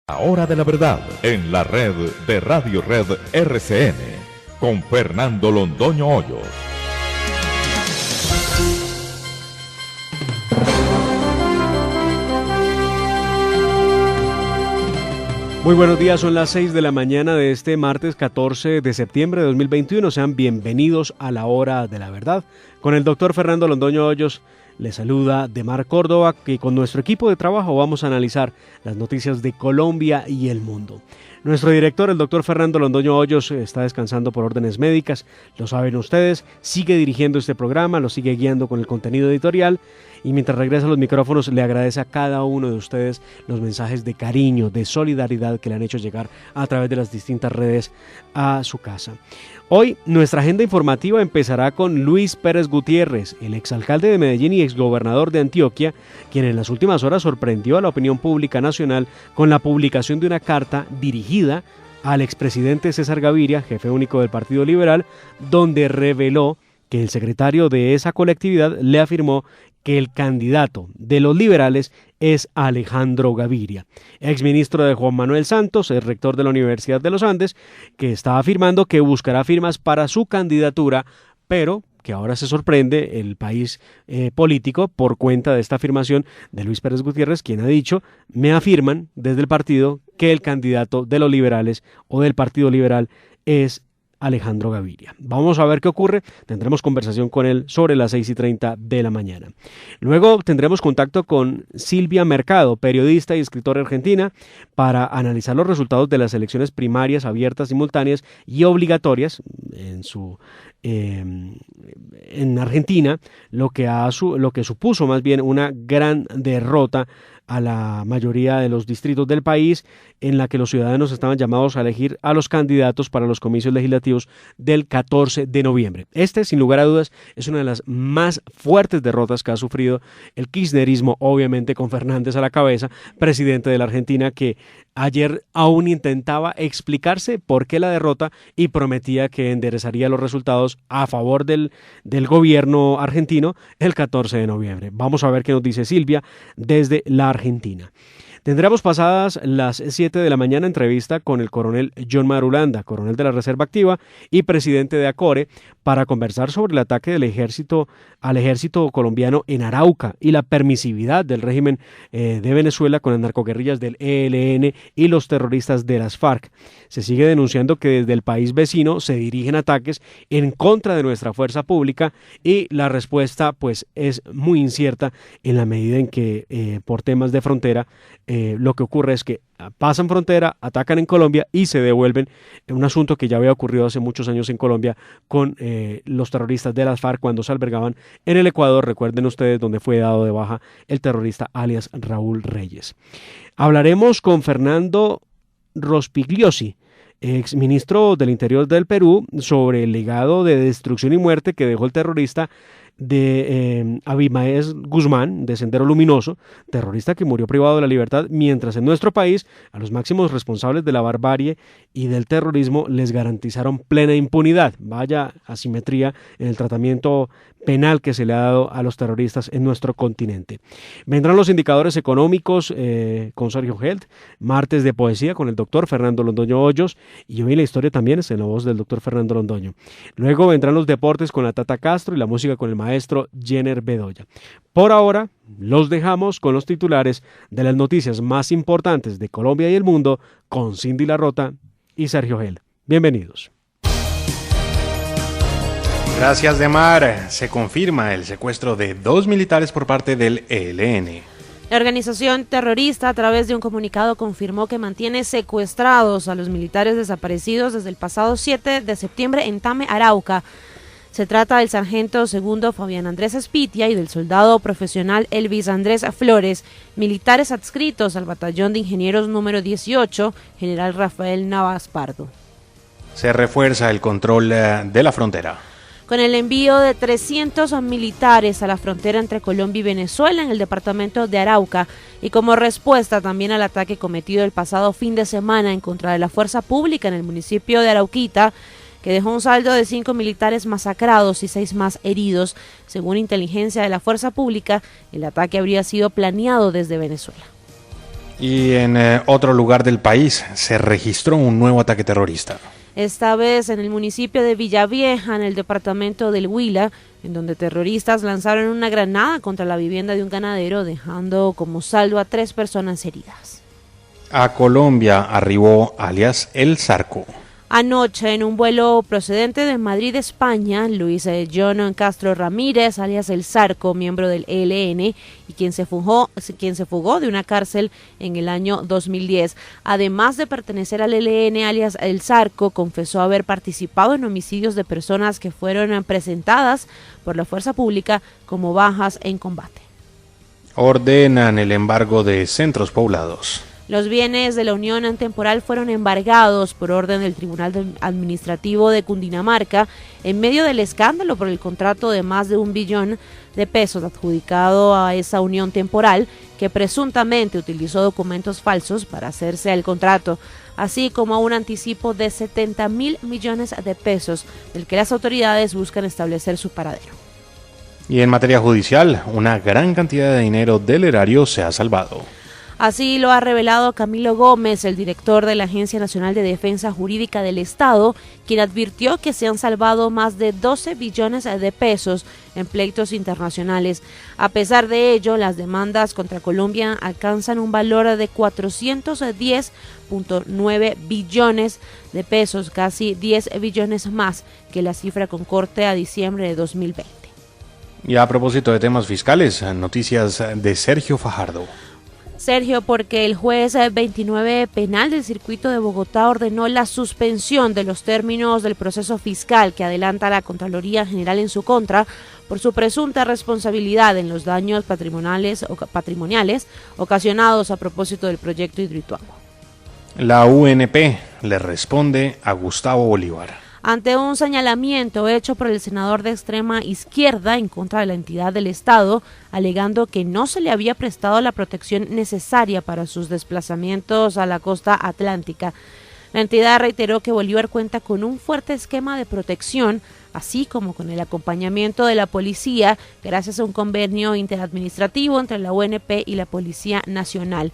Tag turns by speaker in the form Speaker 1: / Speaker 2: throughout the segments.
Speaker 1: La hora de la verdad en la red de Radio Red RCN con Fernando Londoño Hoyos.
Speaker 2: Muy buenos días, son las 6 de la mañana de este martes 14 de septiembre de 2021. Sean bienvenidos a la hora de la verdad. Con el doctor Fernando Londoño Hoyos les saluda Demar Córdoba, que con nuestro equipo de trabajo vamos a analizar las noticias de Colombia y el mundo. Nuestro director, el doctor Fernando Londoño Hoyos, está descansando por órdenes médicas, lo saben ustedes, sigue dirigiendo este programa, lo sigue guiando con el contenido editorial y mientras regresa a los micrófonos le agradece a cada uno de ustedes los mensajes de cariño, de solidaridad que le han hecho llegar a través de las distintas redes a su casa. Hoy nuestra agenda informativa empezará con Luis Pérez Gutiérrez, el exalcalde de Medellín y exgobernador de Antioquia, quien en las últimas horas sorprendió a la opinión pública nacional con la publicación de una carta dirigida al expresidente César Gaviria, jefe único del Partido Liberal, donde reveló que el secretario de esa colectividad le afirmó que el candidato de los liberales es Alejandro Gaviria, exministro de Juan Manuel Santos, el rector de la Universidad de los Andes, que está afirmando que buscará firmas para su candidatura, pero que ahora se sorprende el país político por cuenta de esta afirmación de Luis Pérez Gutiérrez, quien ha dicho, me afirman desde el partido que el candidato de los liberales o del Partido Liberal es Alejandro Gaviria. Vamos a ver qué ocurre, tendremos conversación con él sobre las 6:30 de la mañana. Luego tendremos contacto con Silvia Mercado, periodista y escritora argentina, para analizar los resultados de las elecciones primarias abiertas, simultáneas y obligatorias en Argentina, lo que supuso más bien una gran derrota a la mayoría de los distritos del país, en la que los ciudadanos estaban llamados a elegir a los candidatos para los comicios legislativos del 14 de noviembre. Sin lugar a dudas, es una de las más fuertes derrotas que ha sufrido el kirchnerismo, obviamente con Fernández a la cabeza, presidente de la Argentina, que ayer aún intentaba explicarse por qué la derrota y prometía que enderezaría los resultados a favor del gobierno argentino el 14 de noviembre. Vamos a ver qué nos dice Silvia desde la Argentina. Tendremos pasadas las 7 de la mañana entrevista con el coronel John Marulanda, coronel de la Reserva Activa y presidente de ACORE, para conversar sobre el ataque del ejército al ejército colombiano en Arauca y la permisividad del régimen de Venezuela con las narcoguerrillas del ELN y los terroristas de las FARC. Se sigue denunciando que desde el país vecino se dirigen ataques en contra de nuestra fuerza pública y la respuesta pues es muy incierta en la medida en que por temas de frontera lo que ocurre es que pasan frontera, atacan en Colombia y se devuelven, un asunto que ya había ocurrido hace muchos años en Colombia con los terroristas de las FARC cuando se albergaban en el Ecuador, recuerden ustedes, donde fue dado de baja el terrorista alias Raúl Reyes. Hablaremos con Fernando Rospigliosi, exministro del Interior del Perú, sobre el legado de destrucción y muerte que dejó el terrorista de Abimael Guzmán, de Sendero Luminoso, terrorista que murió privado de la libertad, mientras en nuestro país a los máximos responsables de la barbarie y del terrorismo les garantizaron plena impunidad. Vaya asimetría en el tratamiento penal que se le ha dado a los terroristas en nuestro continente. Vendrán los indicadores económicos con Sergio Held, martes de poesía con el doctor Fernando Londoño Hoyos, y hoy la historia también es en la voz del doctor Fernando Londoño. Luego vendrán los deportes con la Tata Castro y la música con el maestro Jenner Bedoya. Por ahora, los dejamos con los titulares de las noticias más importantes de Colombia y el mundo con Cindy Larrota y Sergio Held. Bienvenidos.
Speaker 3: Gracias, Demar. Se confirma el secuestro de 2 militares por parte del ELN.
Speaker 4: La organización terrorista, a través de un comunicado, confirmó que mantiene secuestrados a los militares desaparecidos desde el pasado 7 de septiembre en Tame, Arauca. Se trata del sargento segundo Fabián Andrés Espitia y del soldado profesional Elvis Andrés Flores, militares adscritos al batallón de ingenieros número 18, general Rafael Navas Pardo.
Speaker 3: Se refuerza el control de la frontera.
Speaker 4: Con el envío de 300 militares a la frontera entre Colombia y Venezuela en el departamento de Arauca y como respuesta también al ataque cometido el pasado fin de semana en contra de la fuerza pública en el municipio de Arauquita, que dejó un saldo de 5 militares masacrados y 6 más heridos. Según inteligencia de la fuerza pública, el ataque habría sido planeado desde Venezuela.
Speaker 3: Y en otro lugar del país se registró un nuevo ataque terrorista.
Speaker 4: Esta vez en el municipio de Villavieja, en el departamento del Huila, en donde terroristas lanzaron una granada contra la vivienda de un ganadero, dejando como saldo a 3 personas heridas.
Speaker 3: A Colombia arribó alias El Zarco.
Speaker 4: Anoche, en un vuelo procedente de Madrid, España, Luis John Castro Ramírez, alias El Zarco, miembro del ELN, y quien se fugó de una cárcel en el año 2010. Además de pertenecer al ELN, alias El Zarco, confesó haber participado en homicidios de personas que fueron presentadas por la fuerza pública como bajas en combate.
Speaker 3: Ordenan el embargo de centros poblados.
Speaker 4: Los bienes de la Unión Temporal fueron embargados por orden del Tribunal Administrativo de Cundinamarca en medio del escándalo por el contrato de más de 1 billón de pesos adjudicado a esa Unión Temporal, que presuntamente utilizó documentos falsos para hacerse el contrato, así como a un anticipo de 70.000 millones de pesos, del que las autoridades buscan establecer su paradero.
Speaker 3: Y en materia judicial, una gran cantidad de dinero del erario se ha salvado.
Speaker 4: Así lo ha revelado Camilo Gómez, el director de la Agencia Nacional de Defensa Jurídica del Estado, quien advirtió que se han salvado más de 12 billones de pesos en pleitos internacionales. A pesar de ello, las demandas contra Colombia alcanzan un valor de 410.9 billones de pesos, casi 10 billones más que la cifra con corte a diciembre de 2020.
Speaker 3: Y a propósito de temas fiscales, noticias de Sergio Fajardo.
Speaker 4: Sergio, porque el juez 29 penal del circuito de Bogotá ordenó la suspensión de los términos del proceso fiscal que adelanta la Contraloría General en su contra por su presunta responsabilidad en los daños patrimoniales ocasionados a propósito del proyecto Hidroituango.
Speaker 3: La UNP le responde a Gustavo Bolívar.
Speaker 4: Ante un señalamiento hecho por el senador de extrema izquierda en contra de la entidad del Estado, alegando que no se le había prestado la protección necesaria para sus desplazamientos a la costa atlántica. La entidad reiteró que Bolívar cuenta con un fuerte esquema de protección, así como con el acompañamiento de la policía, gracias a un convenio interadministrativo entre la UNP y la Policía Nacional.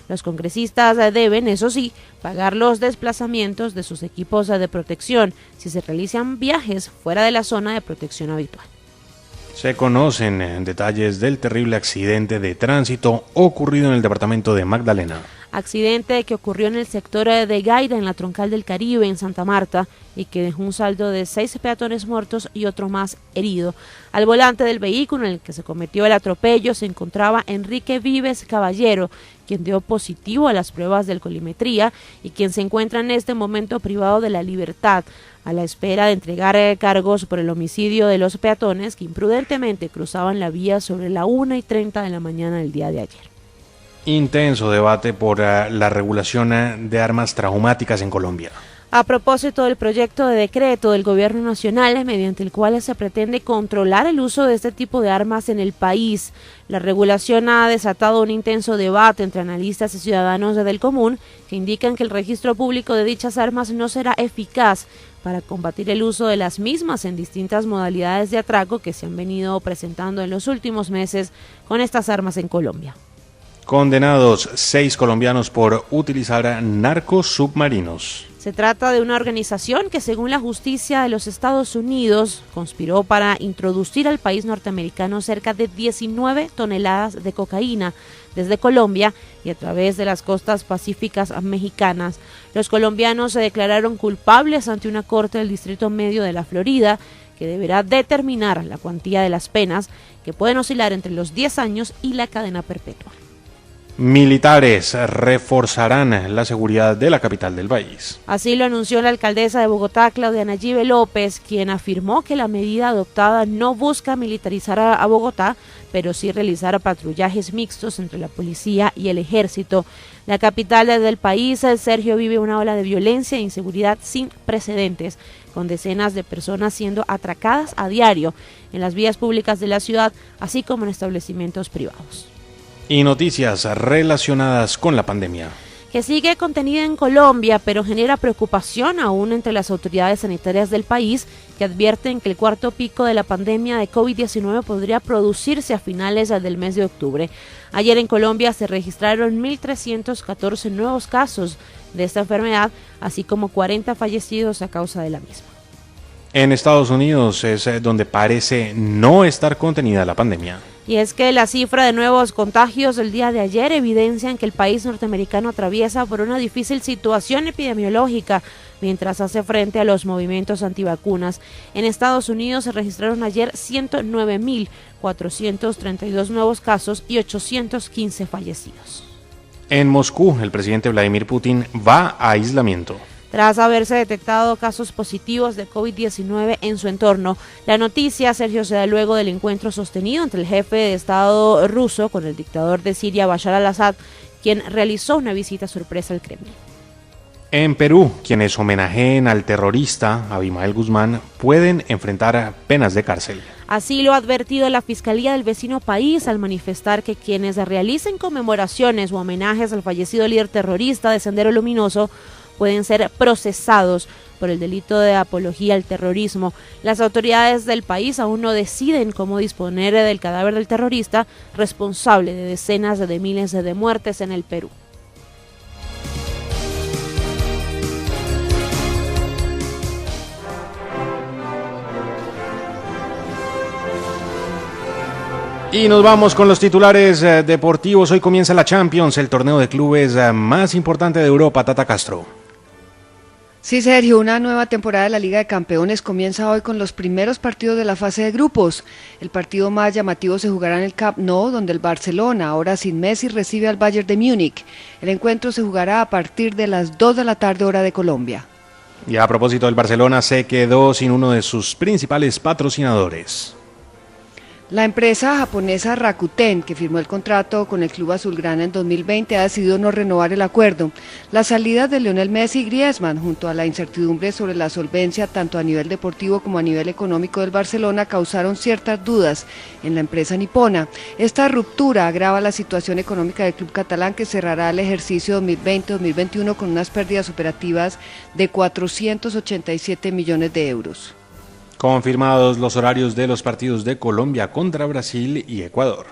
Speaker 4: Los congresistas deben, eso sí, pagar los desplazamientos de sus equipos de protección si se realizan viajes fuera de la zona de protección habitual.
Speaker 3: Se conocen detalles del terrible accidente de tránsito ocurrido en el departamento de Magdalena.
Speaker 4: Accidente que ocurrió en el sector de Gaira, en la Troncal del Caribe, en Santa Marta, y que dejó un saldo de 6 peatones muertos y otro más herido. Al volante del vehículo en el que se cometió el atropello se encontraba Enrique Vives Caballero, quien dio positivo a las pruebas de alcoholimetría y quien se encuentra en este momento privado de la libertad, a la espera de entregar cargos por el homicidio de los peatones que imprudentemente cruzaban la vía sobre la 1:30 de la mañana del día de ayer.
Speaker 3: Intenso debate por la regulación de armas traumáticas en Colombia.
Speaker 4: A propósito del proyecto de decreto del Gobierno Nacional, mediante el cual se pretende controlar el uso de este tipo de armas en el país, la regulación ha desatado un intenso debate entre analistas y ciudadanos del común que indican que el registro público de dichas armas no será eficaz para combatir el uso de las mismas en distintas modalidades de atraco que se han venido presentando en los últimos meses con estas armas en Colombia.
Speaker 3: Condenados 6 colombianos por utilizar narcos submarinos.
Speaker 4: Se trata de una organización que, según la justicia de los Estados Unidos, conspiró para introducir al país norteamericano cerca de 19 toneladas de cocaína desde Colombia y a través de las costas pacíficas mexicanas. Los colombianos se declararon culpables ante una corte del Distrito Medio de la Florida, que deberá determinar la cuantía de las penas, que pueden oscilar entre los 10 años y la cadena perpetua.
Speaker 3: Militares reforzarán la seguridad de la capital del país.
Speaker 4: Así lo anunció la alcaldesa de Bogotá, Claudia Nayibe López, quien afirmó que la medida adoptada no busca militarizar a Bogotá, pero sí realizar patrullajes mixtos entre la policía y el ejército. La capital del país, Sergio, vive una ola de violencia e inseguridad sin precedentes, con decenas de personas siendo atracadas a diario en las vías públicas de la ciudad, así como en establecimientos privados.
Speaker 3: Y noticias relacionadas con la pandemia.
Speaker 4: que sigue contenida en Colombia, pero genera preocupación aún entre las autoridades sanitarias del país, que advierten que el cuarto pico de la pandemia de COVID-19 podría producirse a finales del mes de octubre. Ayer en Colombia se registraron 1.314 nuevos casos de esta enfermedad, así como 40 fallecidos a causa de la misma.
Speaker 3: En Estados Unidos es donde parece no estar contenida la pandemia.
Speaker 4: Y es que la cifra de nuevos contagios del día de ayer evidencian que el país norteamericano atraviesa por una difícil situación epidemiológica mientras hace frente a los movimientos antivacunas. En Estados Unidos se registraron ayer 109.432 nuevos casos y 815 fallecidos.
Speaker 3: En Moscú, el presidente Vladimir Putin va a aislamiento.
Speaker 4: Tras haberse detectado casos positivos de COVID-19 en su entorno. La noticia, Sergio, se da luego del encuentro sostenido entre el jefe de Estado ruso con el dictador de Siria, Bashar al-Assad, quien realizó una visita sorpresa al Kremlin.
Speaker 3: En Perú, quienes homenajeen al terrorista Abimael Guzmán pueden enfrentar penas de cárcel.
Speaker 4: Así lo ha advertido la Fiscalía del vecino país al manifestar que quienes realicen conmemoraciones o homenajes al fallecido líder terrorista de Sendero Luminoso pueden ser procesados por el delito de apología al terrorismo. Las autoridades del país aún no deciden cómo disponer del cadáver del terrorista responsable de decenas de miles de muertes en el Perú.
Speaker 3: Y nos vamos con los titulares deportivos. Hoy comienza la Champions, el torneo de clubes más importante de Europa. Tata Castro.
Speaker 5: Sí, Sergio, una nueva temporada de la Liga de Campeones comienza hoy con los primeros partidos de la fase de grupos. El partido más llamativo se jugará en el Camp Nou, donde el Barcelona, ahora sin Messi, recibe al Bayern de Múnich. El encuentro se jugará a partir de las 2 de la tarde, hora de Colombia.
Speaker 3: Y a propósito, el Barcelona se quedó sin uno de sus principales patrocinadores.
Speaker 5: La empresa japonesa Rakuten, que firmó el contrato con el club azulgrana en 2020, ha decidido no renovar el acuerdo. Las salidas de Lionel Messi y Griezmann, junto a la incertidumbre sobre la solvencia tanto a nivel deportivo como a nivel económico del Barcelona, causaron ciertas dudas en la empresa nipona. Esta ruptura agrava la situación económica del club catalán, que cerrará el ejercicio 2020-2021 con unas pérdidas operativas de 487 millones de euros.
Speaker 3: Confirmados los horarios de los partidos de Colombia contra Brasil y Ecuador.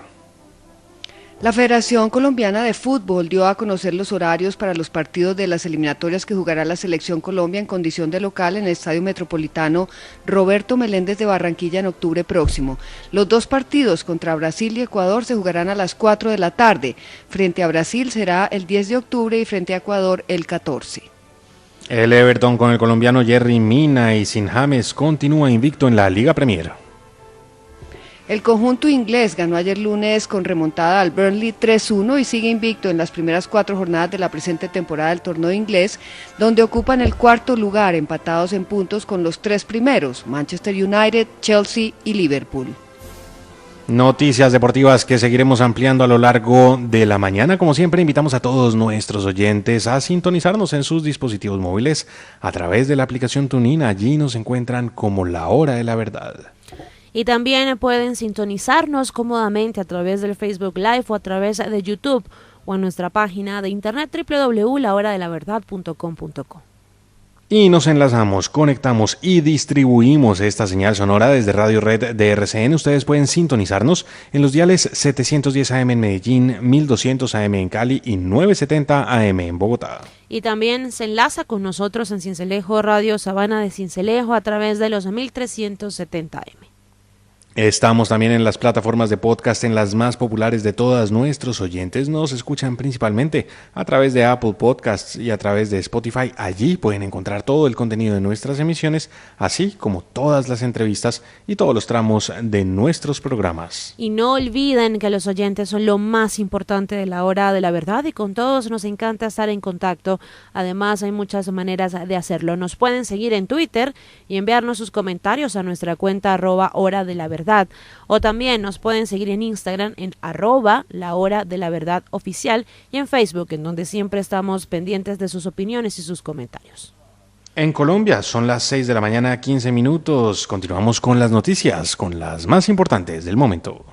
Speaker 5: La Federación Colombiana de Fútbol dio a conocer los horarios para los partidos de las eliminatorias que jugará la Selección Colombia en condición de local en el Estadio Metropolitano Roberto Meléndez de Barranquilla en octubre próximo. Los dos partidos contra Brasil y Ecuador se jugarán a las 4 de la tarde. Frente a Brasil será el 10 de octubre y frente a Ecuador el 14.
Speaker 3: El Everton con el colombiano Yerry Mina y sin James continúa invicto en la Liga Premier.
Speaker 5: El conjunto inglés ganó ayer lunes con remontada al Burnley 3-1 y sigue invicto en las primeras 4 jornadas de la presente temporada del torneo inglés, donde ocupan el cuarto lugar empatados en puntos con los 3 primeros, Manchester United, Chelsea y Liverpool.
Speaker 3: Noticias deportivas que seguiremos ampliando a lo largo de la mañana. Como siempre, invitamos a todos nuestros oyentes a sintonizarnos en sus dispositivos móviles a través de la aplicación TuneIn. Allí nos encuentran como La Hora de la Verdad.
Speaker 4: Y también pueden sintonizarnos cómodamente a través del Facebook Live o a través de YouTube o en nuestra página de internet www.lahoradelaverdad.com.co.
Speaker 3: Y nos enlazamos, conectamos y distribuimos esta señal sonora desde Radio Red de RCN. Ustedes pueden sintonizarnos en los diales 710 AM en Medellín, 1200 AM en Cali y 970 AM en Bogotá.
Speaker 4: Y también se enlaza con nosotros en Sincelejo, Radio Sabana de Sincelejo, a través de los 1370 AM.
Speaker 3: Estamos también en las plataformas de podcast, en las más populares de todas. Nuestros oyentes nos escuchan principalmente a través de Apple Podcasts y a través de Spotify. Allí pueden encontrar todo el contenido de nuestras emisiones, así como todas las entrevistas y todos los tramos de nuestros programas.
Speaker 4: Y no olviden que los oyentes son lo más importante de La Hora de la Verdad y con todos nos encanta estar en contacto. Además, hay muchas maneras de hacerlo. Nos pueden seguir en Twitter y enviarnos sus comentarios a nuestra cuenta @Hora de la Verdad. O también nos pueden seguir en Instagram en @La Hora de la Verdad Oficial y en Facebook, en donde siempre estamos pendientes de sus opiniones y sus comentarios.
Speaker 3: En Colombia son las 6 de la mañana, 15 minutos. Continuamos con las noticias, con las más importantes del momento.